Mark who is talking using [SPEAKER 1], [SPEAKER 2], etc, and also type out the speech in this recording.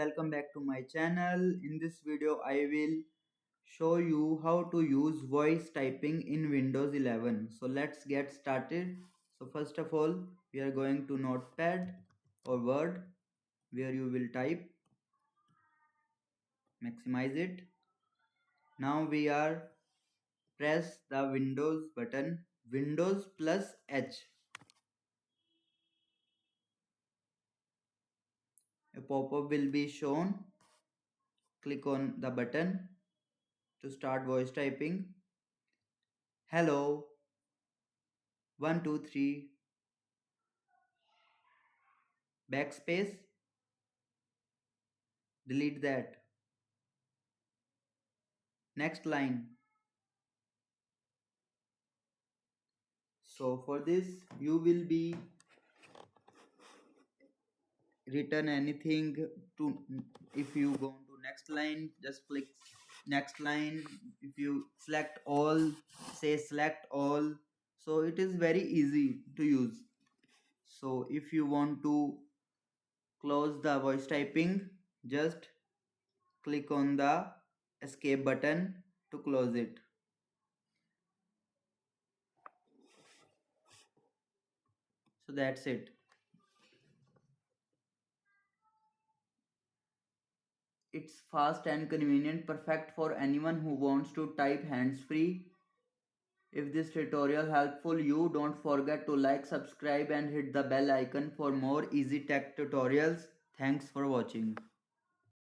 [SPEAKER 1] welcome back to my channel. In this video I will show you how to use voice typing in Windows 11. So let's get started. So first of all we are going to Notepad or Word where you will type, maximize it. Now we are press the Windows button, Windows plus H. A pop-up will be shown. Click on the button to start voice typing. Hello, 1 2 3, backspace, delete that. Next line. So for this you will be written anything to. If you go to next line, just click next line. If you select all, say select all. So it is very easy to use. So if you want to close the voice typing, just click on the escape button to close it. So that's it. It's fast and convenient, perfect for anyone who wants to type hands-free. If this tutorial helpful you, don't forget to like, subscribe and hit the bell icon for more easy tech tutorials. Thanks for watching.